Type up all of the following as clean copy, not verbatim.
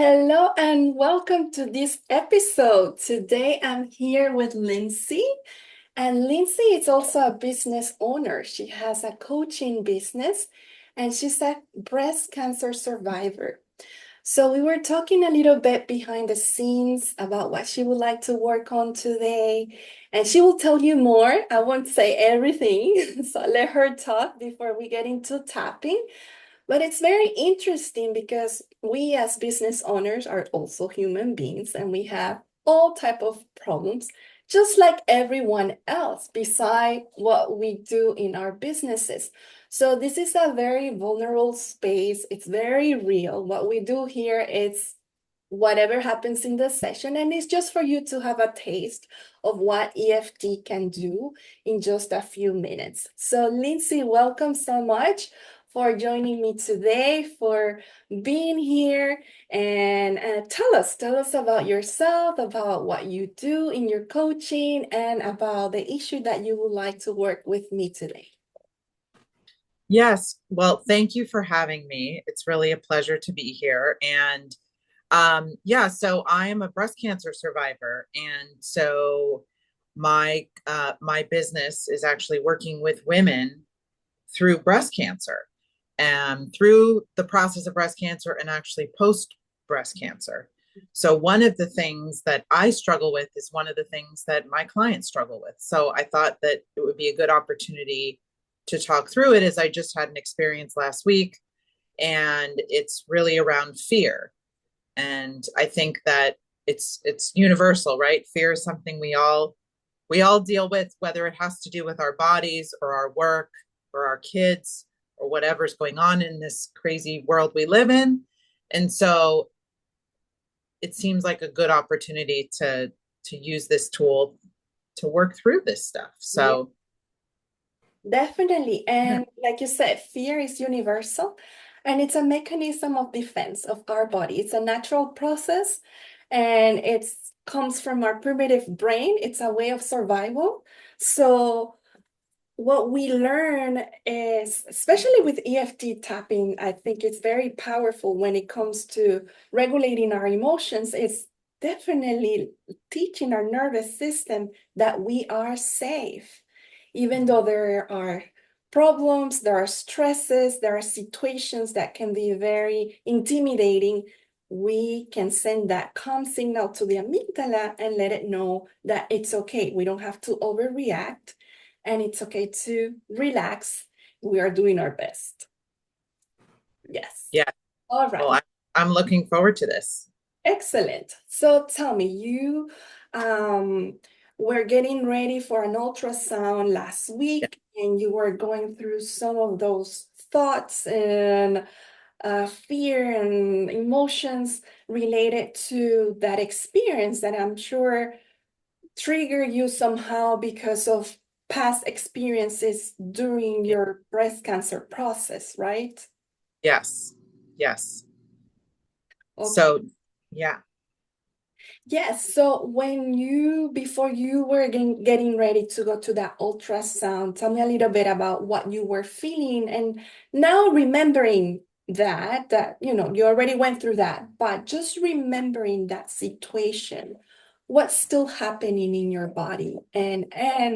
Hello and welcome to this episode. Today I'm here with Lindsey, and Lindsey is also a business owner. She has a coaching business and she's a breast cancer survivor. So we were talking a little bit behind the scenes about what she would like to work on today, and she will tell you more. I won't say everything, so let her talk before we get into tapping. But it's very interesting because we as business owners are also human beings and we have all type of problems, just like everyone else, beside what we do in our businesses. So this is a very vulnerable space. It's very real. What we do here is whatever happens in the session, and it's just for you to have a taste of what EFT can do in just a few minutes. So Lindsey, welcome so much for joining me today, for being here, and tell us about yourself, about what you do in your coaching, and about the issue that you would like to work with me today. Yes. Well, thank you for having me. It's really a pleasure to be here. And so I am a breast cancer survivor. And so my business is actually working with women through breast cancer and through the process of breast cancer and actually post breast cancer. So one of the things that I struggle with is one of the things that my clients struggle with. So I thought that it would be a good opportunity to talk through it, as I just had an experience last week, and it's really around fear. And I think that it's universal, right? Fear is something we all deal with, whether it has to do with our bodies or our work or our kids or whatever's going on in this crazy world we live in. And so it seems like a good opportunity to use this tool to work through this stuff. Yeah, So definitely. yeah. And like you said, fear is universal and it's a mechanism of defense of our body. It's a natural process and it comes from our primitive brain. It's a way of survival. So what we learn is, especially with EFT tapping, I think it's very powerful when it comes to regulating our emotions. It's definitely teaching our nervous system that we are safe. Even though there are problems, there are stresses, there are situations that can be very intimidating, we can send that calm signal to the amygdala and let it know that it's okay. We don't have to overreact and it's okay to relax. We are doing our best. Yes. Yeah. All Well, right. I'm looking forward to this. Excellent. So tell me, you were getting ready for an ultrasound last Yeah. week, and you were going through some of those thoughts and fear and emotions related to that experience that I'm sure trigger you somehow because of past experiences during Yeah. your breast cancer process, right? Yes. Yes. Okay. So, yeah. Yes. So before you were getting ready to go to that ultrasound, tell me a little bit about what you were feeling and now remembering that you already went through that, but just remembering that situation, what's still happening in your body and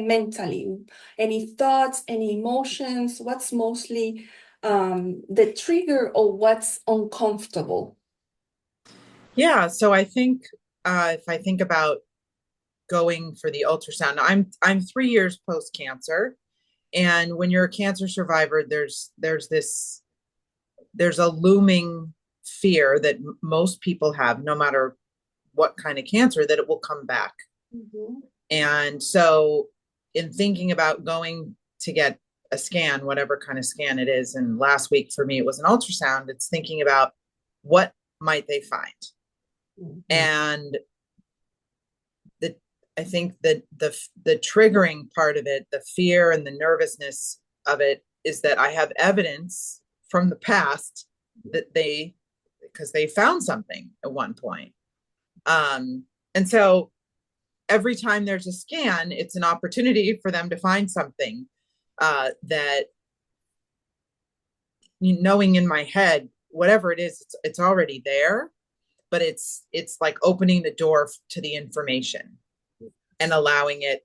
mentally, any thoughts, any emotions, what's mostly the trigger or what's uncomfortable? Yeah. So I think if I think about going for the ultrasound, I'm 3 years post cancer, and when you're a cancer survivor, there's a looming fear that most people have, no matter what kind of cancer, that it will come back. Mhm. And so, in thinking about going to get a scan, whatever kind of scan it is, and last week for me it was an ultrasound, it's thinking about what might they find. Mhm. And the I think that the triggering part of it, the fear and the nervousness of it, is that I have evidence from the past that because they found something at one point. And so every time there's a scan, it's an opportunity for them to find something that, knowing in my head, whatever it is, it's already there. but it's like opening the door to the information and allowing it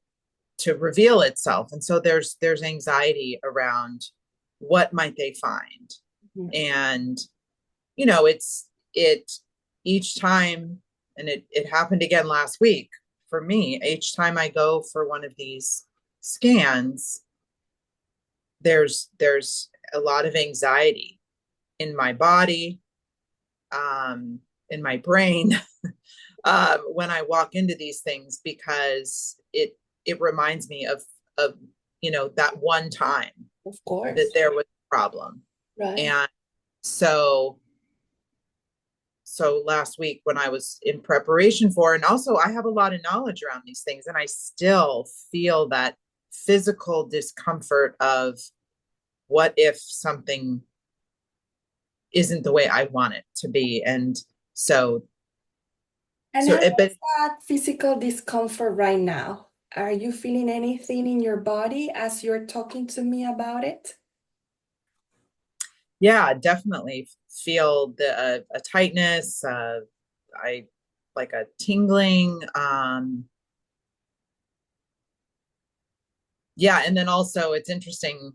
to reveal itself. And so there's anxiety around what might they find. Mhm. And you know, it each time, and it happened again last week for me, each time I go for one of these scans, there's a lot of anxiety in my body, um, in my brain, when I walk into these things, because it reminds me of that one time Of that course. there was a problem. Right. And so last week when I was in preparation for, and also I have a lot of knowledge around these things, and I still feel that physical discomfort of what if something isn't the way I want it to be. And so And so how it but is that physical discomfort right now? Are you feeling anything in your body as you're talking to me about it? yeah, definitely feel a tightness, I like a tingling, yeah. And then also it's interesting,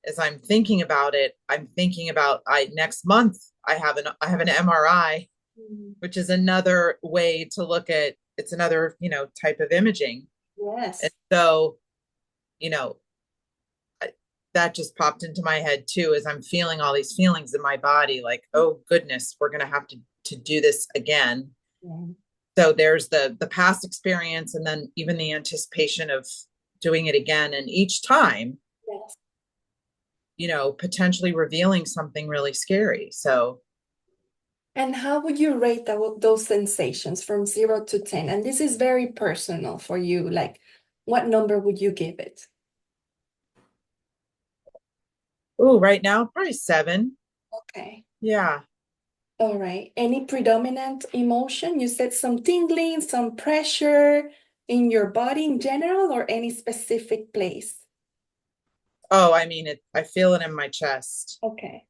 as I'm thinking about it, I'm thinking about I next month I have an MRI, Mm. which is another way to look at, it's another, type of imaging. And Yes. so, you know, that just popped into my head too, as I'm feeling all these feelings in my body, like, oh goodness, we're gonna have to do this again. Yeah. So there's the past experience, and then even the anticipation of doing it again. And each time, Yes. potentially revealing something really scary. So, And how would you rate those sensations from 0 to 10? And this is very personal for you. Like, what number would you give it? oh, right now, probably 7. Okay. Yeah. All right. Any predominant emotion? You said some tingling, some pressure in your body in general, or any specific place? Oh, I mean, I feel it in my chest. Okay.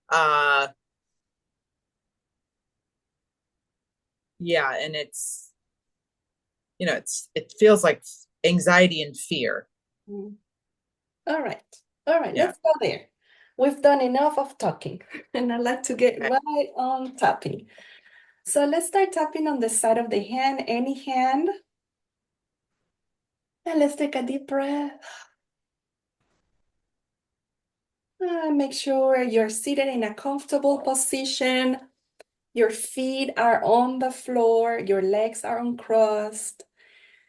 Uh, yeah. And it feels like anxiety and fear. Mm. All right. All right. Yeah. Let's go there. We've done enough of talking, and I'd like to get Okay. right on tapping. So let's start tapping on the side of the hand, any hand. And let's take a deep breath. Make sure you're seated in a comfortable position. Your feet are on the floor, your legs are uncrossed,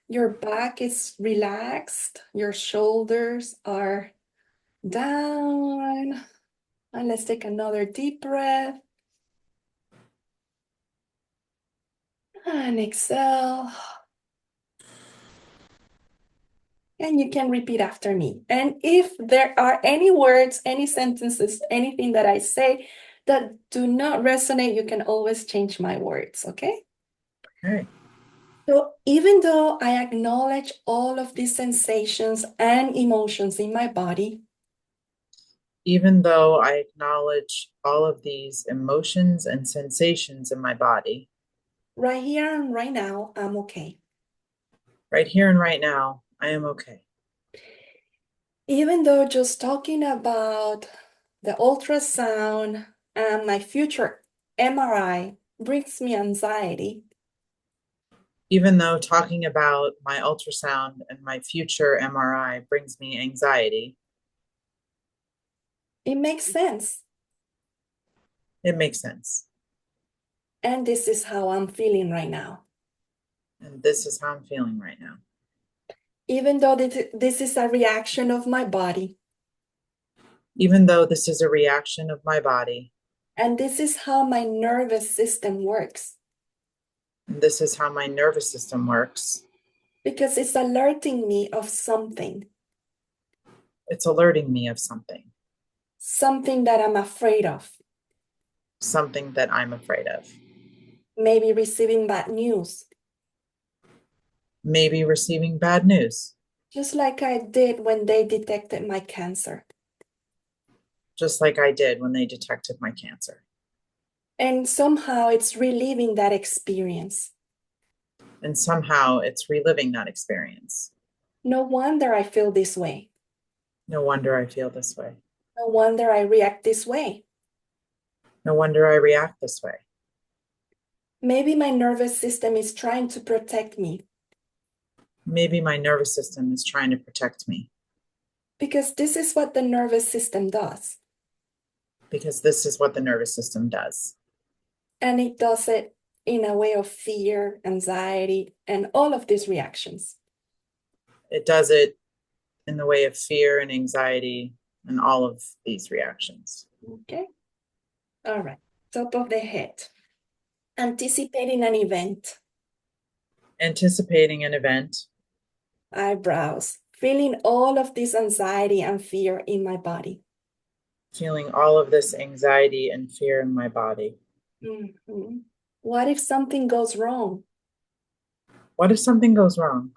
your back is relaxed, your shoulders are down. And let's take another deep breath. And exhale. And you can repeat after me. And if there are any words, any sentences, anything that I say that do not resonate, you can always change my words, okay? Okay. So even though I acknowledge all of these sensations and emotions in my body, Even though I acknowledge all of these emotions and sensations in my body, right here and right now, I'm okay. right here and right now, I am okay. Even though just talking about the ultrasound and my future MRI brings me anxiety, Even though talking about my ultrasound and my future MRI brings me anxiety, it makes sense. it makes sense. And this is how I'm feeling right now. And this is how I'm feeling right now. Even though this is a reaction of my body, Even though this is a reaction of my body, and this is how my nervous system works, and this is how my nervous system works, because it's alerting me of something, it's alerting me of something that I'm afraid of, something that I'm afraid of. maybe receiving bad news, Maybe receiving bad news, just like I did when they detected my cancer. just like I did when they detected my cancer. And somehow it's reliving that experience. And somehow it's reliving that experience. No wonder I feel this way. No wonder I feel this way. No wonder I react this way. No wonder I react this way. Maybe my nervous system is trying to protect me Maybe my nervous system is trying to protect me because this is what the nervous system does. because this is what the nervous system does. And it does it in a way of fear, anxiety, and all of these reactions. It does it in the way of fear and anxiety and all of these reactions. Okay. All right. Top of the head. Anticipating an event. Anticipating an event. Eyebrows. Feeling all of this anxiety and fear in my body. Feeling all of this anxiety and fear in my body. Mhm. What if something goes wrong? What if something goes wrong?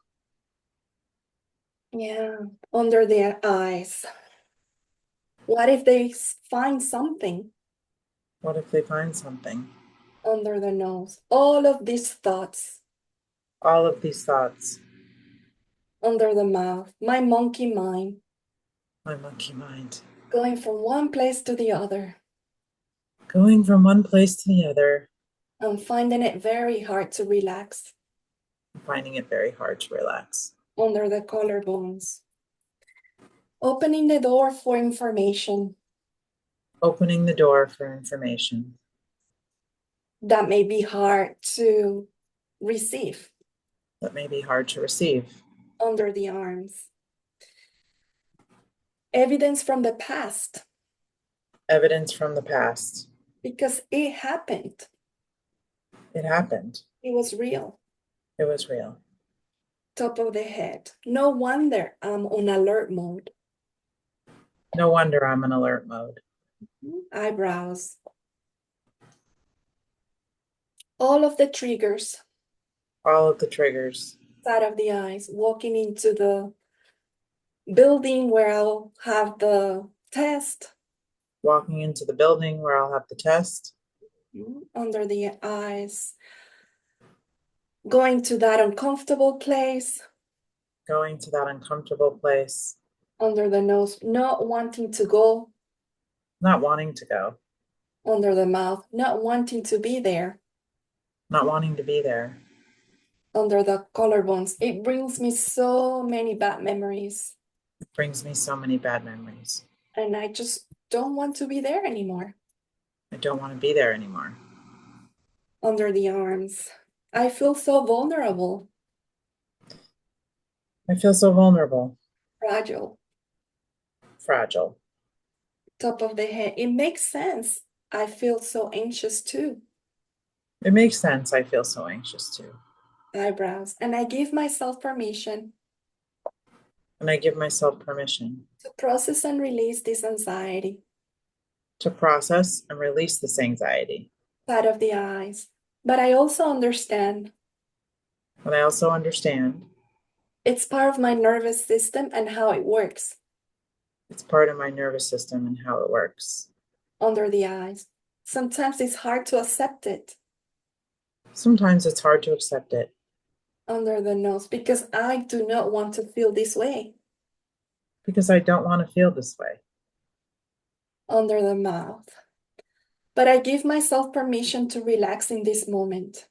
Yeah, under their eyes. What if they find something What if they find something? under the nose? All of these thoughts All of these thoughts. under the mouth. My monkey mind My monkey mind. going from one place to the other Going from one place to the other. and finding it very hard to relax Finding it very hard to relax. under the collarbones. Opening the door for information Opening the door for information that may be hard to receive that may be hard to receive. under the arms. Evidence from the past Evidence from the past. because it happened. It happened. It was real. It was real. Top of the head. No wonder I'm on alert mode. No wonder I'm in alert mode. Eyebrows. All of the triggers. All of the triggers. Side of the eyes. Walking into the building where I'll have the test. Walking into the building where I'll have the test. Under the eyes. Going to that uncomfortable place. Going to that uncomfortable place. Under the nose. Not wanting to go. Not wanting to go. Under the mouth. Not wanting to be there. Not wanting to be there. Under the collarbones. It brings me so many bad memories. It brings me so many bad memories. And I just don't want to be there anymore. I don't want to be there anymore. Under the arms. I feel so vulnerable, I feel so vulnerable. fragile. Fragile. Top of the head. It makes sense. I feel so anxious too. It makes sense. I feel so anxious too. Eyebrows. And I give myself permission And I give myself permission to process and release this anxiety. to process and release this anxiety. Side of the eyes. But I also understand But I also understand it's part of my nervous system and how it works. it's part of my nervous system and how it works. Under the eyes. Sometimes it's hard to accept it. Sometimes it's hard to accept it Under the nose because I do not want to feel this way. because I don't want to feel this way. Under the mouth. But I give myself permission to relax in this moment.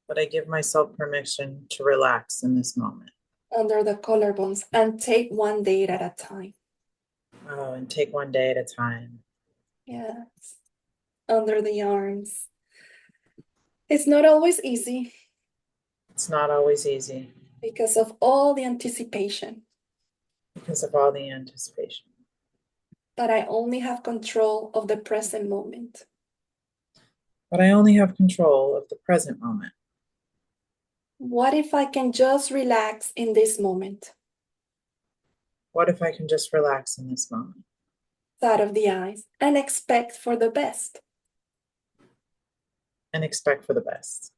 But I give myself permission to relax in this moment. Under the collarbones and take one day at a time. Oh, and take one day at a time. Yes. Under the arms. It's not always easy It's not always easy because of all the anticipation, because of all the anticipation. but I only have control of the present moment. But I only have control of the present moment. What if I can just relax in this moment? What if I can just relax in this moment? Side of the eyes and expect for the best. And expect for the best.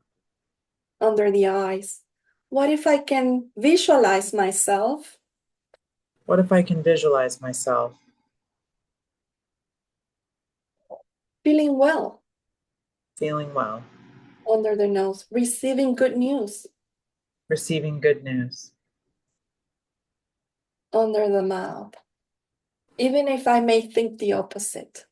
Under the eyes. What if I can visualize myself What if I can visualize myself feeling well? Feeling well. Under the nose. Receiving good news. Receiving good news. Under the mouth. Even if I may think the opposite.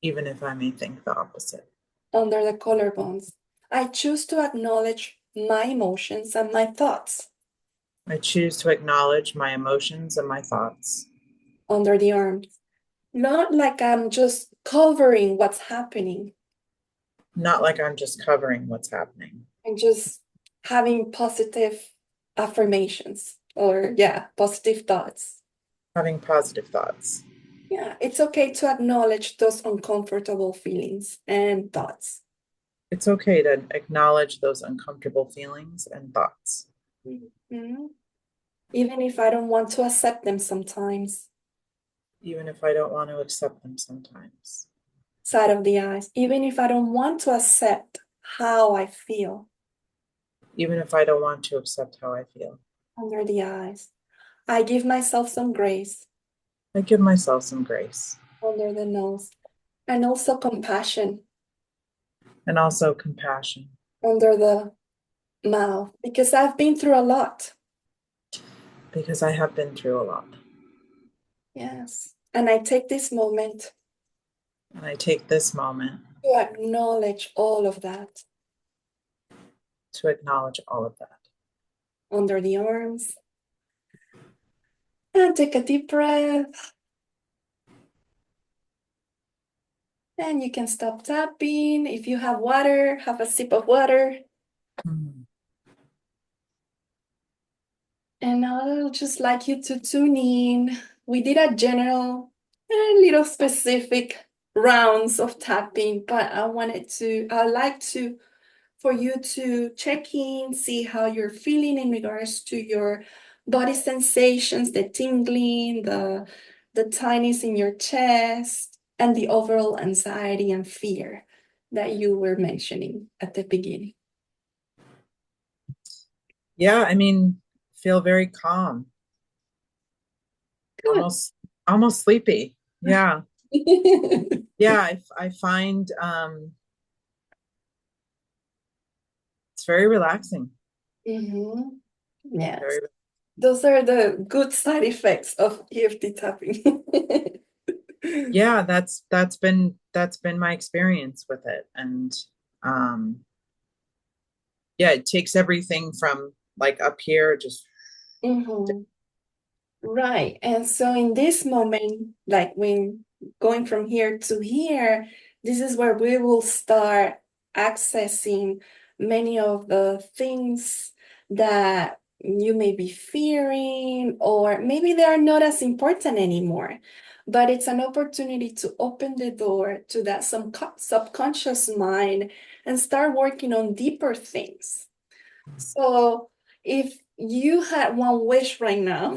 Even if I may think the opposite. Under the collarbones. I choose to acknowledge my emotions and my thoughts. I choose to acknowledge my emotions and my thoughts. Under the arms. Not like I'm just covering what's happening Not like I'm just covering what's happening. and just having positive affirmations or, yeah, positive thoughts. Having positive thoughts. Yeah, it's okay to acknowledge those uncomfortable feelings and thoughts. It's okay to acknowledge those uncomfortable feelings and thoughts. Mhm. Even if I don't want to accept them sometimes. Even if I don't want to accept them sometimes. Side of the eyes. Even if I don't want to accept how I feel. Even if I don't want to accept how I feel. Under the eyes. I give myself some grace. I give myself some grace. Under the nose. And also compassion. And also compassion. Under the mouth. Because I've been through a lot. Because I have been through a lot. Yes. And I take this moment And I take this moment to acknowledge all of that. to acknowledge all of that. Under the arms. And take a deep breath. And you can stop tapping. If you have water, have a sip of water. Mm. And I'll just like you to tune in. We did a general and little specific rounds of tapping, but I'd like to for you to check in, see how you're feeling in regards to your body sensations, the tingling, the tightness in your chest, and the overall anxiety and fear that you were mentioning at the beginning. Yeah, I mean, feel very calm. Good. Almost sleepy. Yeah. Yeah, I find it's very relaxing. Mm-hmm. Yes. Very Those are the good side effects of EFT tapping. yeah, that's been my experience with it. And um yeah, it takes everything from like up here just Mhm. Right. And so in this moment, like when going from here to here, this is where we will start accessing many of the things that you may be fearing, or maybe they are not as important anymore. But it's an opportunity to open the door to that some subconscious mind and start working on deeper things. So if you had one wish right now,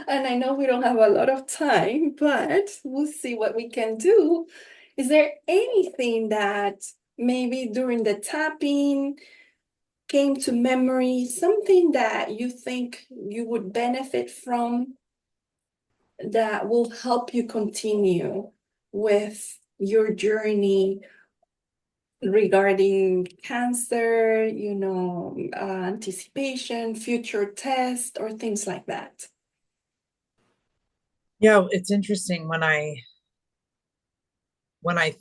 and I know we don't have a lot of time, but we'll see what we can do. Is there anything that maybe during the tapping came to memory, something that you think you would benefit from that will help you continue with your journey regarding cancer, anticipation, future test, or things like that? yeah, it's interesting when I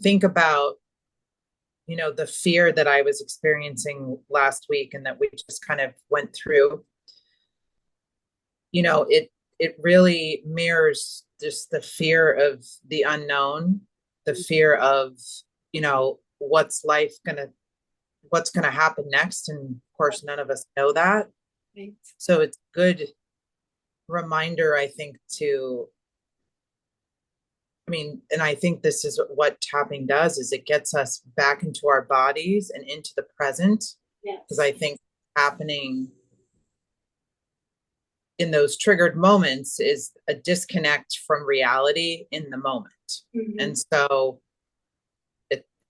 think about, the fear that I was experiencing last week and that we just kind of went through, it really mirrors just the fear of the unknown, the fear of, what's gonna happen next. And of course, none of us know that. Right. So it's a good reminder, I think, and I think this is what tapping does, is it gets us back into our bodies and into the present. Because Yes. I think happening in those triggered moments is a disconnect from reality in the moment. Mhm. And so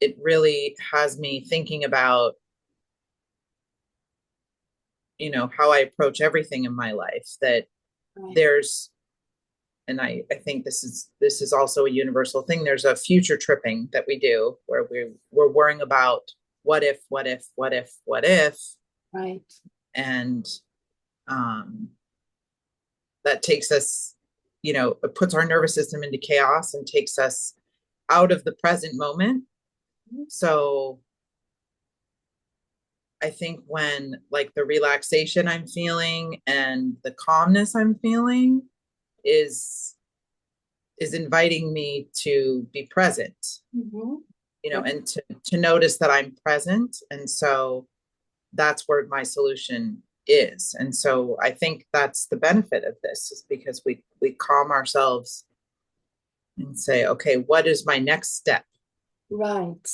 it really has me thinking about, how I approach everything in my life, that Right. there's and I think this is also a universal thing. There's a future tripping that we do where we're worrying about what if, what if, what if, what if, Right. and um, that takes us, it puts our nervous system into chaos and takes us out of the present moment. So I think when like the relaxation I'm feeling and the calmness I'm feeling is is inviting me to be present, Mm-hmm. Right. and to notice that I'm present. And so that's where my solution is. And so I think that's the benefit of this is because we calm ourselves and say, okay, what is my next step? Right.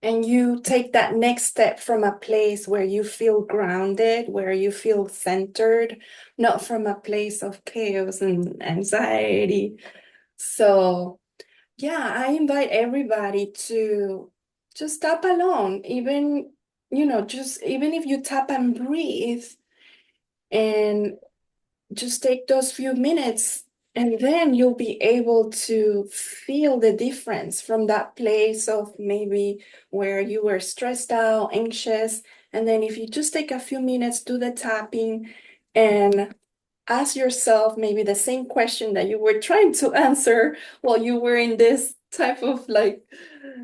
And you take that next step from a place where you feel grounded, where you feel centered, not from a place of chaos and anxiety. So, yeah, I invite everybody to just tap along, even, just even if you tap and breathe and just take those few minutes, and then you'll be able to feel the difference from that place of maybe where you were stressed out, anxious. And then if you just take a few minutes, do the tapping and ask yourself maybe the same question that you were trying to answer while you were in this type of like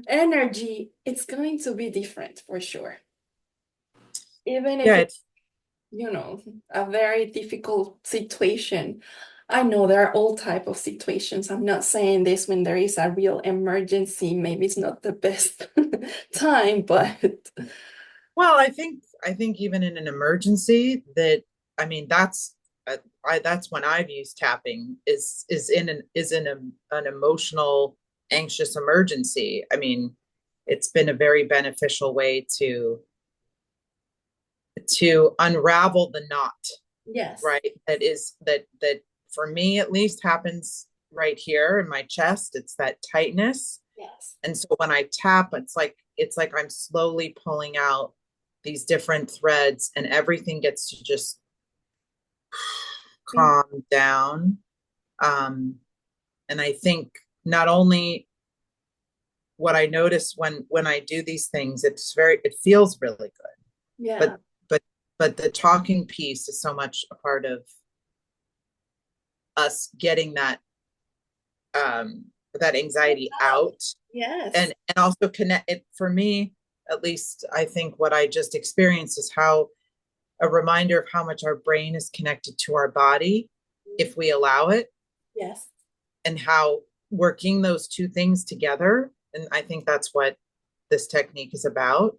energy, it's going to be different for sure. Even if Yeah, it's it's a very difficult situation. I know there are all type of situations. I'm not saying this when there is a real emergency. Maybe it's not the best time, but well, I think even in an emergency that I mean that's when I've used tapping is in an emotional anxious emergency. I mean, it's been a very beneficial way to unravel the knot, yes, right? That for me at least happens right here in my chest. It's that tightness. yes. And so when I tap, it's like I'm slowly pulling out these different threads and everything gets to just Mm. calm down. Um, and I think not only what I notice when I do these things, it feels really good. Yeah, But but but the talking piece is so much a part of us getting um that anxiety wow. out Yes, and also connect it for me at least. I think what I just experienced is how a reminder of how much our brain is connected to our body if we allow it, yes. and how working those two things together, and I think that's what this technique is about,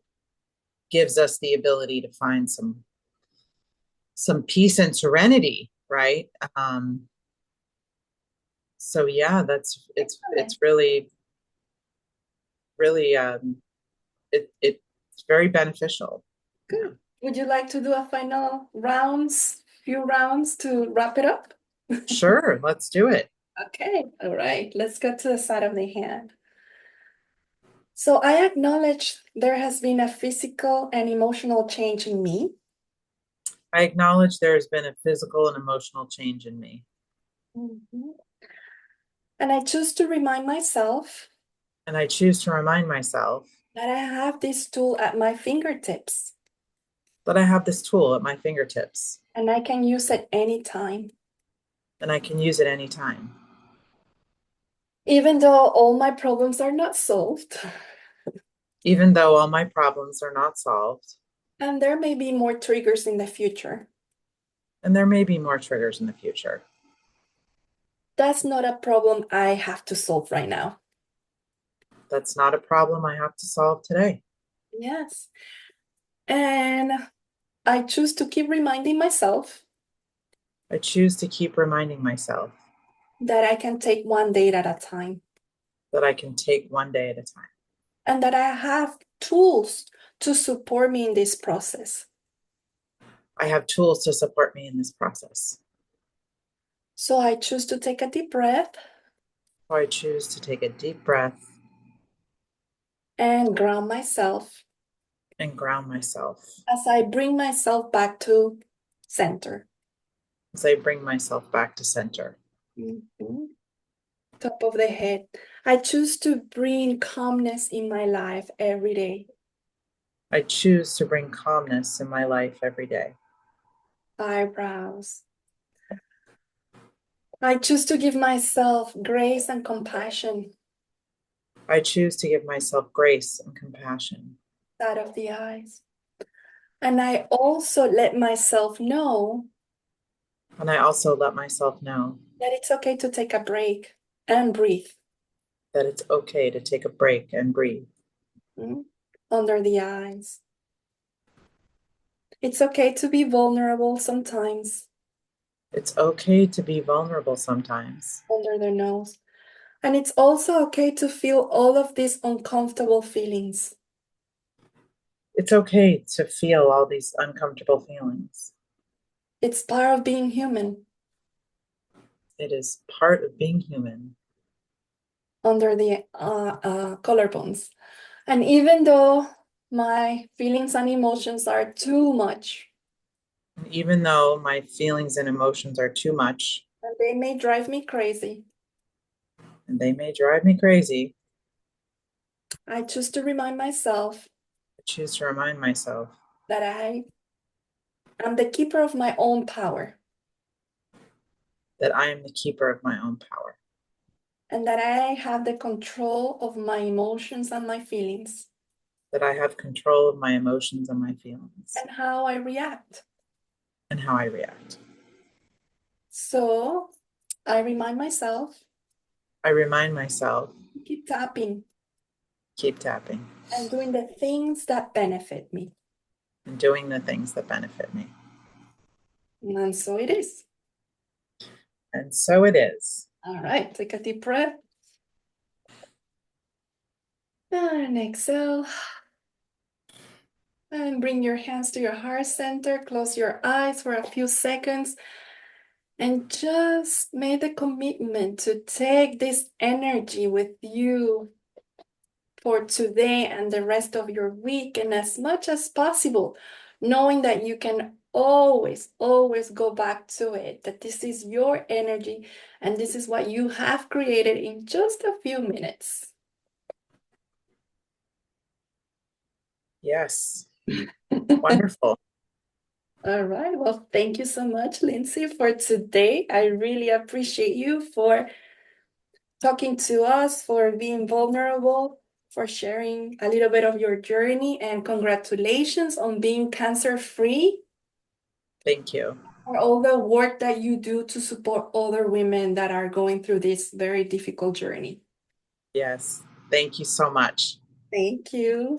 gives us the ability to find some peace and serenity, right? So yeah, it's Excellent. really it's very beneficial. Yeah. Good. Would you like to do a few rounds to wrap it up? Sure, let's do it. Okay, all right. Let's go to the side of the hand. So I acknowledge there has been a physical and emotional change in me. I acknowledge there has been a physical and emotional change in me. Mhm. And I choose to remind myself And I choose to remind myself that I have this tool at my fingertips that I have this tool at my fingertips and I can use it anytime. and I can use it anytime. Even though all my problems are not solved, Even though all my problems are not solved, and there may be more triggers in the future, and there may be more triggers in the future. that's not a problem I have to solve right now. That's not a problem I have to solve today. Yes. And I choose to keep reminding myself I choose to keep reminding myself that I can take one day at a time that I can take one day at a time. and that I have tools to support me in this process. I have tools to support me in this process. So I choose to take a deep breath So I choose to take a deep breath and ground myself and ground myself as I bring myself back to center. as I bring myself back to center. Mhm. Top of the head. I choose to bring calmness in my life every day. I choose to bring calmness in my life every day. Eyebrows. I choose to give myself grace and compassion. I choose to give myself grace and compassion. Side of the eyes. And I also let myself know And I also let myself know that it's okay to take a break and breathe. that it's okay to take a break and breathe. Mm. Under the eyes. It's okay to be vulnerable sometimes. It's okay to be vulnerable sometimes. Under the nose. And it's also okay to feel all of these uncomfortable feelings. It's okay to feel all these uncomfortable feelings. It's part of being human. It is part of being human. Under the collarbones. And even though my feelings and emotions are too much, And even though my feelings and emotions are too much, and they may drive me crazy, and they may drive me crazy, I choose to remind myself I choose to remind myself that I am the keeper of my own power that I am the keeper of my own power, and that I have the control of my emotions and my feelings that I have control of my emotions and my feelings, and how I react. and how I react. So I remind myself I remind myself, to keep tapping keep tapping and doing the things that benefit me. and doing the things that benefit me. And so it is. And so it is. All right, take a deep breath and exhale. And bring your hands to your heart center. Close your eyes for a few seconds and just make the commitment to take this energy with you for today and the rest of your week, and as much as possible, knowing that you can always go back to it, that this is your energy and this is what you have created in just a few minutes. Yes. Wonderful. All right. Well, thank you so much, Lindsey, for today. I really appreciate you for talking to us, for being vulnerable, for sharing a little bit of your journey, and congratulations on being cancer-free, Thank you. for all the work that you do to support other women that are going through this very difficult journey. Yes. Thank you so much. Thank you.